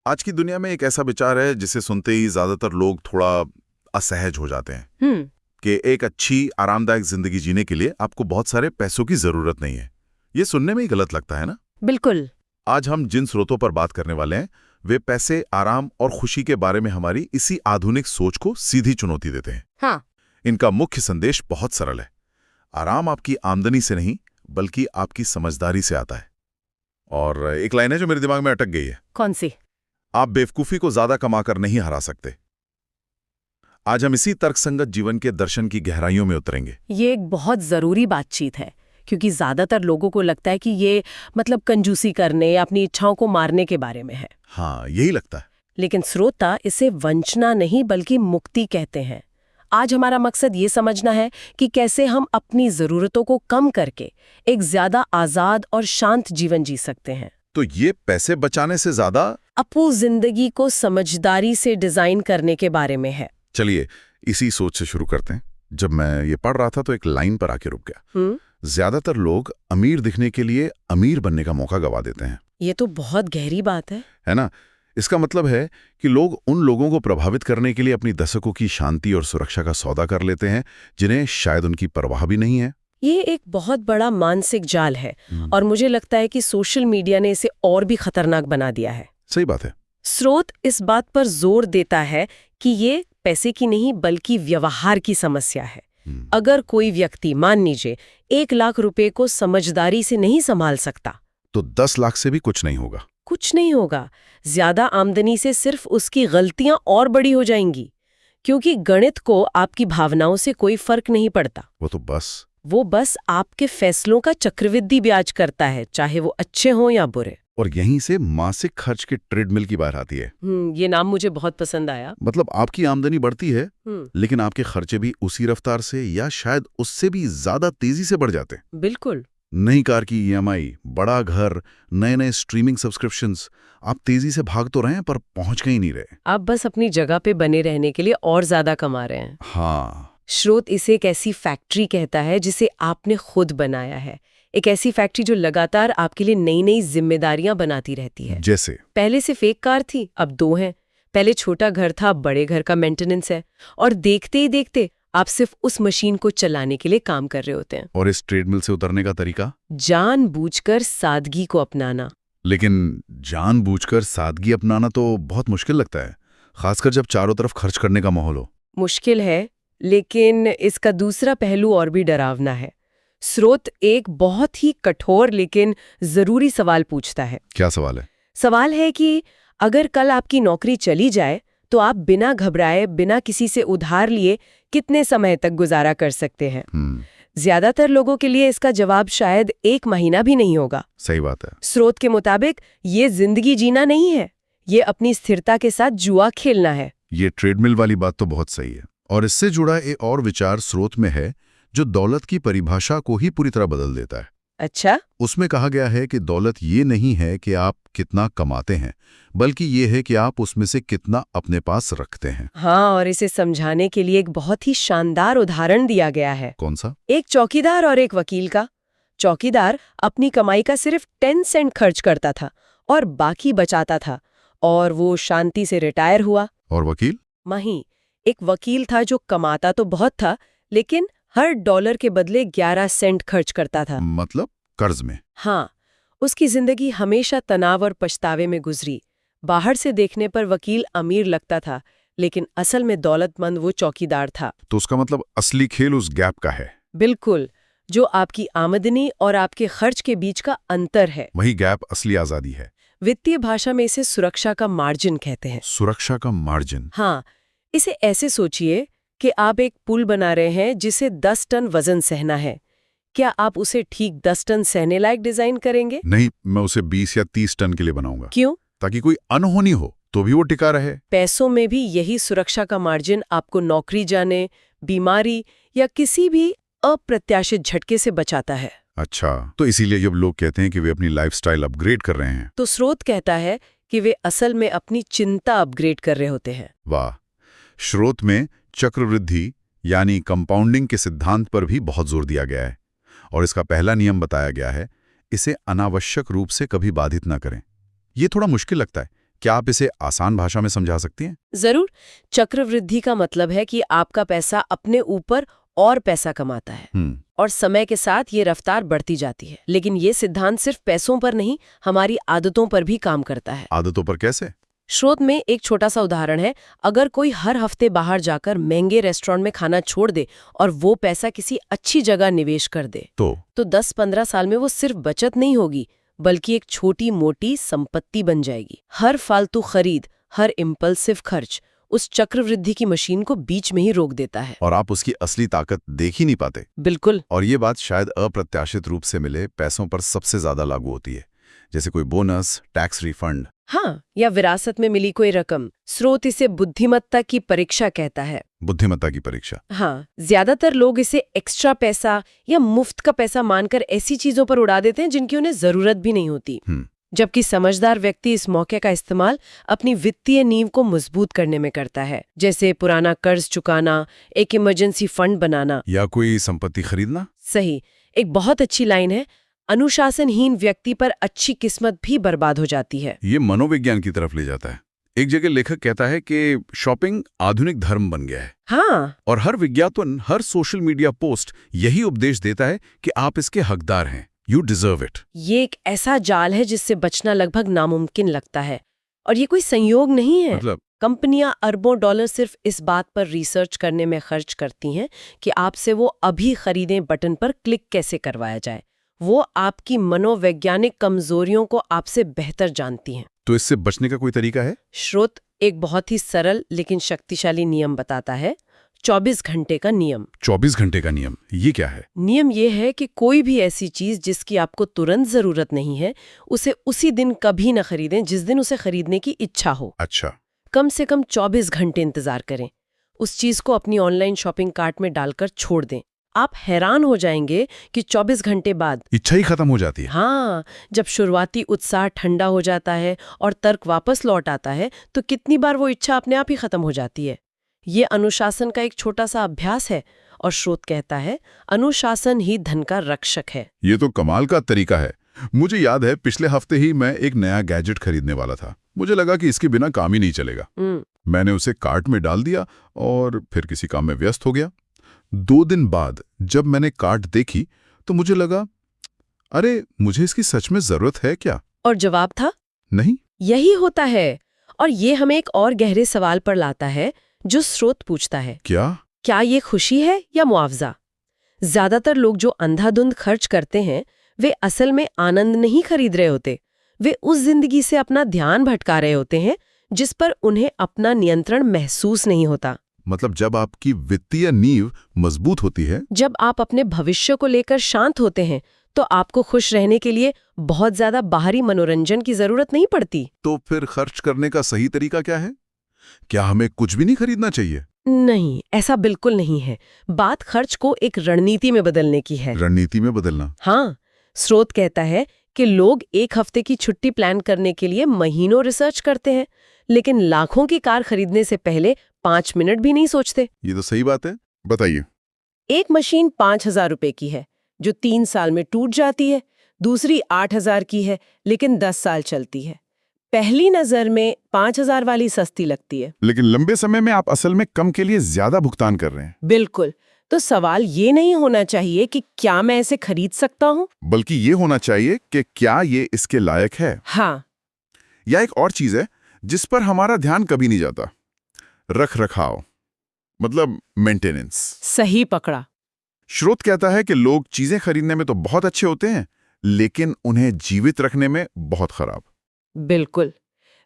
आज की दुनिया में एक ऐसा विचार है जिसे सुनते ही ज्यादातर लोग थोड़ा असहज हो जाते हैं कि एक अच्छी आरामदायक जिंदगी जीने के लिए आपको बहुत सारे पैसों की जरूरत नहीं है। ये सुनने में ही गलत लगता है ना। बिल्कुल। आज हम जिन स्रोतों पर बात करने वाले हैं वे पैसे, आराम और खुशी के बारे में हमारी इसी आधुनिक सोच को सीधी चुनौती देते हैं। हाँ। इनका मुख्य संदेश बहुत सरल है। आराम आपकी आमदनी से नहीं बल्कि आपकी समझदारी से आता है। और एक लाइन है जो मेरे दिमाग में अटक गई है। कौन सी? आप बेवकूफी को ज्यादा कमाकर नहीं हरा सकते। आज हम इसी तर्कसंगत जीवन के दर्शन की गहराइयों में उतरेंगे। ये एक बहुत जरूरी बातचीत है क्योंकि ज्यादातर लोगों को लगता है कि ये मतलब कंजूसी करने या अपनी इच्छाओं को मारने के बारे में है। हाँ, यही लगता है। लेकिन श्रोता इसे वंचना नहीं बल्कि मुक्ति कहते हैं। आज हमारा मकसद ये समझना है कि कैसे हम अपनी जरूरतों को कम करके एक ज्यादा आजाद और शांत जीवन जी सकते हैं। तो ये पैसे बचाने से ज्यादा अपनी जिंदगी को समझदारी से डिजाइन करने के बारे में है। चलिए इसी सोच से शुरू करते हैं। जब मैं ये पढ़ रहा था तो एक लाइन पर आके रुक गया। ज्यादातर लोग अमीर दिखने के लिए अमीर बनने का मौका गवा देते हैं। ये तो बहुत गहरी बात है ना। इसका मतलब है कि लोग उन लोगों को प्रभावित करने के लिए अपनी दशकों की शांति और सुरक्षा का सौदा कर लेते हैं जिन्हें शायद उनकी परवाह भी नहीं है। ये एक बहुत बड़ा मानसिक जाल है और मुझे लगता है कि सोशल मीडिया ने इसे और भी खतरनाक बना दिया है। सही बात है। स्रोत इस बात पर जोर देता है कि ये पैसे की नहीं बल्कि व्यवहार की समस्या है। अगर कोई व्यक्ति मान लीजिए 1 लाख रुपए को समझदारी से नहीं संभाल सकता तो 10 लाख से भी कुछ नहीं होगा। कुछ नहीं होगा। ज्यादा आमदनी से सिर्फ उसकी गलतियां और बड़ी हो जाएंगी क्योंकि गणित को आपकी भावनाओं से कोई फर्क नहीं पड़ता। वो बस आपके फैसलों का चक्रवृद्धि ब्याज करता है, चाहे वो अच्छे हों या बुरे। और यहीं से मासिक खर्च के ट्रेडमिल की बात आती है। ये नाम मुझे बहुत पसंद आया। मतलब आपकी आमदनी बढ़ती है लेकिन आपके खर्चे भी उसी रफ्तार से या शायद उससे भी ज्यादा तेजी से बढ़ जाते हैं। बिल्कुल। नई कार की ईएमआई, बड़ा घर, नए नए स्ट्रीमिंग सब्सक्रिप्शंस, आप तेजी से भाग तो रहे हैं पर पहुंच कहीं नहीं रहे। आप बस अपनी जगह पे बने रहने के लिए और ज्यादा कमा रहे हैं। हाँ। स्रोत इसे एक ऐसी फैक्ट्री कहता है जिसे आपने खुद बनाया है। एक ऐसी फैक्ट्री जो लगातार आपके लिए नई नई जिम्मेदारियां बनाती रहती है। जैसे पहले सिर्फ एक कार थी, अब 2 हैं। पहले छोटा घर था, अब बड़े घर का मेंटेनेंस है। और देखते ही देखते आप सिर्फ उस मशीन को चलाने के लिए काम कर रहे होते हैं। और इस ट्रेडमिल से उतरने का तरीका? जानबूझकर सादगी को अपनाना। लेकिन जानबूझकर सादगी अपनाना तो बहुत मुश्किल लगता है, खासकर जब चारों तरफ खर्च करने का माहौल हो। मुश्किल है, लेकिन इसका दूसरा पहलू और भी डरावना है। स्रोत एक बहुत ही कठोर लेकिन जरूरी सवाल पूछता है। क्या सवाल है? सवाल है कि अगर कल आपकी नौकरी चली जाए तो आप बिना घबराए, बिना किसी से उधार लिए कितने समय तक गुजारा कर सकते हैं? ज्यादातर लोगों के लिए इसका जवाब शायद 1 महीना भी नहीं होगा। सही बात है। स्रोत के मुताबिक ये जिंदगी जीना नहीं है, ये अपनी स्थिरता के साथ जुआ खेलना है। ये ट्रेडमिल वाली बात तो बहुत सही है। और इससे जुड़ा एक और विचार स्रोत में है जो दौलत की परिभाषा को ही पूरी तरह बदल देता है। अच्छा? उसमें कहा गया है कि दौलत ये नहीं है कि आप कितना कमाते हैं, बल्कि ये है कि आप उसमें से कितना अपने पास रखते हैं। हाँ, और इसे समझाने के लिए एक बहुत ही शानदार उदाहरण दिया गया है। कौन सा? एक चौकीदार और एक वकील का। चौकीदार अपनी कमाई का सिर्फ 10 सेंट खर्च करता था और बाकी बचाता था, और वो शांति से रिटायर हुआ। और वकील? वहीं एक वकील था जो कमाता तो बहुत था लेकिन हर डॉलर के बदले 11 सेंट खर्च करता था। मतलब कर्ज में? हाँ। उसकी जिंदगी हमेशा तनाव और पछतावे में गुजरी। बाहर से देखने पर वकील अमीर लगता था लेकिन असल में दौलतमंद वो चौकीदार था। तो उसका मतलब असली खेल उस गैप का है। बिल्कुल, जो आपकी आमदनी और आपके खर्च के बीच का अंतर है। वही गैप असली आजादी है। वित्तीय भाषा में इसे सुरक्षा का मार्जिन कहते हैं। सुरक्षा का मार्जिन? हाँ। इसे ऐसे सोचिए कि आप एक पुल बना रहे हैं जिसे 10 टन वजन सहना है। क्या आप उसे ठीक 10 टन सहने लायक डिजाइन करेंगे? नहीं, मैं उसे 20 या 30 टन के लिए बनाऊंगा। क्यों? ताकि कोई अनहोनी हो तो भी वो टिका रहे। पैसों में भी यही सुरक्षा का मार्जिन आपको नौकरी जाने, बीमारी या किसी भी अप्रत्याशित झटके से बचाता है। अच्छा, तो इसीलिए जब लोग कहते हैं कि वे अपनी लाइफस्टाइल अपग्रेड कर रहे हैं, तो स्रोत कहता है कि वे असल में अपनी चिंता अपग्रेड कर रहे होते हैं। वाह। स्रोत में चक्रवृद्धि यानी कंपाउंडिंग के सिद्धांत पर भी बहुत जोर दिया गया है और इसका पहला नियम बताया गया है, इसे अनावश्यक रूप से कभी बाधित ना करें। ये थोड़ा मुश्किल लगता है, क्या आप इसे आसान भाषा में समझा सकती हैं? जरूर। चक्रवृद्धि का मतलब है कि आपका पैसा अपने ऊपर और पैसा कमाता है और समय के साथ ये रफ्तार बढ़ती जाती है। लेकिन ये सिद्धांत सिर्फ पैसों पर नहीं, हमारी आदतों पर भी काम करता है। आदतों पर कैसे? स्रोत में एक छोटा सा उदाहरण है। अगर कोई हर हफ्ते बाहर जाकर महंगे रेस्टोरेंट में खाना छोड़ दे और वो पैसा किसी अच्छी जगह निवेश कर दे तो 10-15 साल में वो सिर्फ बचत नहीं होगी, बल्कि एक छोटी मोटी संपत्ति बन जाएगी। हर फालतू खरीद, हर इम्पल्सिव खर्च उस चक्रवृद्धि की मशीन को बीच में ही रोक देता है और आप उसकी असली ताकत देख ही नहीं पाते। बिल्कुल। और ये बात शायद अप्रत्याशित रूप से मिले पैसों पर सबसे ज्यादा लागू होती है, जैसे कोई बोनस, टैक्स रिफंड, हाँ, या विरासत में मिली कोई रकम। स्रोत इसे बुद्धिमत्ता की परीक्षा कहता है। बुद्धिमत्ता की परीक्षा? हाँ, ज्यादातर लोग इसे एक्स्ट्रा पैसा या मुफ्त का पैसा मानकर ऐसी चीजों पर उड़ा देते हैं जिनकी उन्हें जरूरत भी नहीं होती। जबकि समझदार व्यक्ति इस मौके का इस्तेमाल अपनी वित्तीय नींव को मजबूत करने में करता है, जैसे पुराना कर्ज चुकाना, एक इमरजेंसी फंड बनाना या कोई संपत्ति खरीदना। सही। एक बहुत अच्छी लाइन है, अनुशासनहीन व्यक्ति पर अच्छी किस्मत भी बर्बाद हो जाती है। ये मनोविज्ञान की तरफ ले जाता है। एक जगह लेखक कहता है कि शॉपिंग आधुनिक धर्म बन गया है। हाँ। और हर विज्ञापन, हर सोशल मीडिया पोस्ट यही उपदेश देता है कि आप इसके हकदार हैं, यू डिजर्व इट। ये एक ऐसा जाल है जिससे बचना लगभग नामुमकिन लगता है। और ये कोई संयोग नहीं है। मतलब कंपनियां अरबों डॉलर सिर्फ इस बात पर रिसर्च करने में खर्च करती हैं कि आपसे वो अभी खरीदें बटन पर क्लिक कैसे करवाया जाए। वो आपकी मनोवैज्ञानिक कमजोरियों को आपसे बेहतर जानती हैं। तो इससे बचने का कोई तरीका है? स्रोत एक बहुत ही सरल लेकिन शक्तिशाली नियम बताता है, 24 घंटे का नियम। 24 घंटे का नियम, ये क्या है? नियम ये है कि कोई भी ऐसी चीज जिसकी आपको तुरंत जरूरत नहीं है, उसे उसी दिन कभी न खरीदें जिस दिन उसे खरीदने की इच्छा हो। अच्छा। कम से कम 24 घंटे इंतजार करें। उस चीज को अपनी ऑनलाइन शॉपिंग कार्ट में डालकर छोड़ दें। आप हैरान हो जाएंगे कि 24 घंटे बाद इच्छा ही खत्म हो जाती है। हाँ, जब शुरुआती उत्साह ठंडा हो जाता है और तर्क वापस लौट आता है, तो कितनी बार वो इच्छा अपने आप ही खत्म हो जाती है। ये अनुशासन का एक छोटा सा अभ्यास है और स्रोत कहता है, अनुशासन ही धन का रक्षक है। ये तो कमाल का तरीका है। मुझे याद है पिछले हफ्ते ही मैं एक नया गैजेट खरीदने वाला था। मुझे लगा कि इसके बिना काम ही नहीं चलेगा। मैंने उसे कार्ट में डाल दिया और फिर किसी काम में व्यस्त हो गया। 2 दिन बाद जब मैंने कार्ट देखी तो मुझे लगा, अरे मुझे इसकी सच में जरूरत है क्या? और जवाब था नहीं। यही होता है। और ये हमें एक और गहरे सवाल पर लाता है जो स्रोत पूछता है, क्या ये खुशी है या मुआवजा? ज्यादातर लोग जो अंधाधुंध खर्च करते हैं वे असल में आनंद नहीं खरीद रहे होते। वे उस जिंदगी से अपना ध्यान भटका रहे होते हैं जिस पर उन्हें अपना नियंत्रण महसूस नहीं होता। मतलब जब आपकी वित्तीय नींव मजबूत होती है, जब आप अपने भविष्य को लेकर शांत होते हैं, तो आपको खुश रहने के लिए बहुत ज्यादा बाहरी मनोरंजन की जरूरत नहीं पड़ती। तो फिर खर्च करने का सही तरीका क्या है? क्या हमें कुछ भी नहीं खरीदना चाहिए? नहीं, ऐसा बिल्कुल नहीं है। बात खर्च को एक रणनीति में बदलने की है। रणनीति में बदलना? हाँ। स्रोत कहता है कि लोग एक हफ्ते की छुट्टी प्लान करने के लिए महीनों रिसर्च करते हैं, लेकिन लाखों की कार खरीदने से पहले 5 मिनट भी नहीं सोचते। ये तो सही बात है, बताइए। एक मशीन 5,000 रुपए की है जो 3 साल में टूट जाती है। दूसरी 8,000 की है लेकिन 10 साल चलती है। पहली नजर में 5,000 वाली सस्ती लगती है, लेकिन लंबे समय में आप असल में कम के लिए ज्यादा भुगतान कर रहे हैं। बिल्कुल। तो सवाल ये नहीं होना चाहिए कि क्या मैं इसे खरीद सकता हूँ, बल्कि ये होना चाहिए कि क्या ये इसके लायक है। हाँ। या एक और चीज है जिस पर हमारा ध्यान कभी नहीं जाता, रख रखाव, मतलब मेंटेनेंस। सही पकड़ा। स्रोत कहता है कि लोग चीजें खरीदने में तो बहुत अच्छे होते हैं, लेकिन उन्हें जीवित रखने में बहुत खराब। बिल्कुल।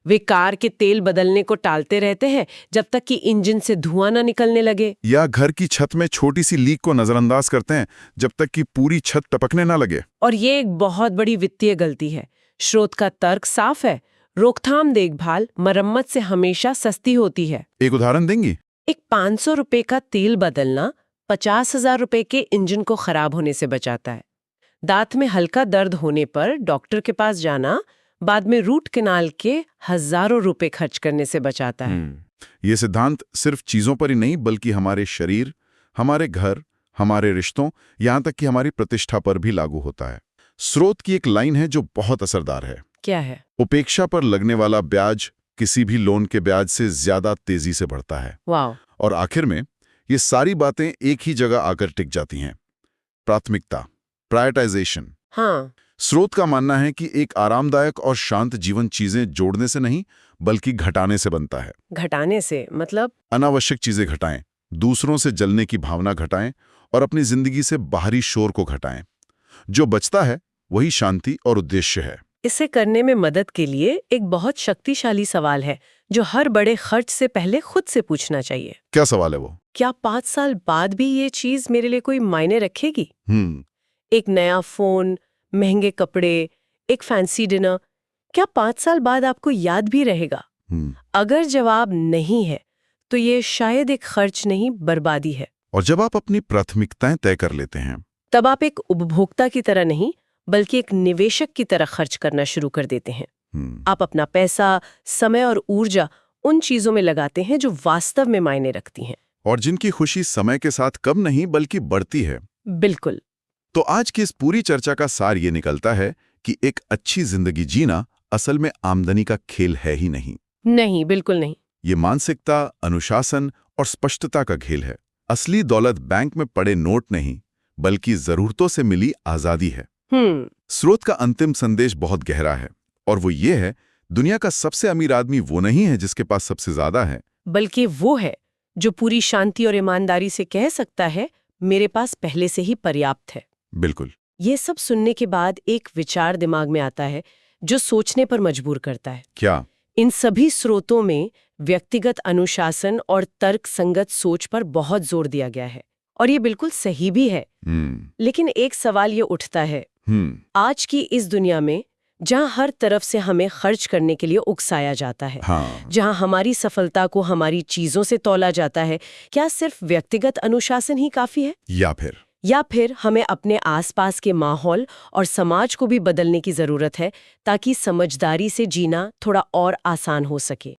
वे कार के तेल बदलने को टालते रहते हैं जब तक कि इंजन से धुआं न निकलने लगे, या घर की छत में छोटी सी लीक को नजरअंदाज करते हैं जब तक कि पूरी छत टपकने ना लगे। और ये एक बहुत बड़ी वित्तीय गलती है। स्रोत का तर्क साफ है, रोकथाम देखभाल मरम्मत से हमेशा सस्ती होती है। एक उदाहरण देंगी? एक 500 रुपए का तेल बदलना 50,000 रुपए के इंजन को खराब होने से बचाता है। दांत में हल्का दर्द होने पर डॉक्टर के पास जाना बाद में रूट कैनाल के हजारों रुपए खर्च करने से बचाता है। ये सिद्धांत सिर्फ चीजों पर ही नहीं बल्कि हमारे शरीर, हमारे घर, हमारे रिश्तों, यहां तक कि हमारी प्रतिष्ठा पर भी लागू होता है। स्रोत की एक लाइन है जो बहुत असरदार है। क्या है? उपेक्षा पर लगने वाला ब्याज किसी भी लोन के ब्याज से ज्यादा तेजी से बढ़ता है। वाह। और आखिर में ये सारी बातें एक ही जगह आकर टिक जाती हैं। प्राथमिकता, प्रायोरिटाइजेशन। हाँ। स्रोत का मानना है कि एक आरामदायक और शांत जीवन चीजें जोड़ने से नहीं बल्कि घटाने से बनता है। घटाने से मतलब? अनावश्यक चीजें घटाएं, दूसरों से जलने की भावना घटाएं और अपनी जिंदगी से बाहरी शोर को घटाएं। जो बचता है वही शांति और उद्देश्य है। इसे करने में मदद के लिए एक बहुत शक्तिशाली सवाल है जो हर बड़े खर्च से पहले खुद से पूछना चाहिए। क्या सवाल है वो? क्या 5 साल बाद भी ये चीज मेरे लिए कोई मायने रखेगी? एक नया फोन, महंगे कपड़े, एक फैंसी डिनर, क्या 5 साल बाद आपको याद भी रहेगा? अगर जवाब नहीं है तो ये शायद एक खर्च नहीं, बर्बादी है। और जब आप अपनी प्राथमिकताएं तय कर लेते हैं, तब आप एक उपभोक्ता की तरह नहीं बल्कि एक निवेशक की तरह खर्च करना शुरू कर देते हैं। आप अपना पैसा, समय और ऊर्जा उन चीजों में लगाते हैं जो वास्तव में मायने रखती हैं और जिनकी खुशी समय के साथ कम नहीं बल्कि बढ़ती है। बिल्कुल। तो आज की इस पूरी चर्चा का सार ये निकलता है कि एक अच्छी जिंदगी जीना असल में आमदनी का खेल है ही नहीं। नहीं, बिल्कुल नहीं। ये मानसिकता, अनुशासन और स्पष्टता का खेल है। असली दौलत बैंक में पड़े नोट नहीं बल्कि जरूरतों से मिली आजादी है। स्रोत का अंतिम संदेश बहुत गहरा है और वो ये है, दुनिया का सबसे अमीर आदमी वो नहीं है जिसके पास सबसे ज्यादा है, बल्कि वो है जो पूरी शांति और ईमानदारी से कह सकता है मेरे पास पहले से ही पर्याप्त है। बिल्कुल। ये सब सुनने के बाद एक विचार दिमाग में आता है जो सोचने पर मजबूर करता है। क्या? इन सभी स्रोतों में व्यक्तिगत अनुशासन और तर्क संगत सोच पर बहुत जोर दिया गया है और ये बिल्कुल सही भी है। लेकिन एक सवाल ये उठता है, आज की इस दुनिया में जहां हर तरफ से हमें खर्च करने के लिए उकसाया जाता है, जहां हमारी सफलता को हमारी चीजों से तौला जाता है, क्या सिर्फ व्यक्तिगत अनुशासन ही काफी है या फिर हमें अपने आसपास के माहौल और समाज को भी बदलने की जरूरत है ताकि समझदारी से जीना थोड़ा और आसान हो सके?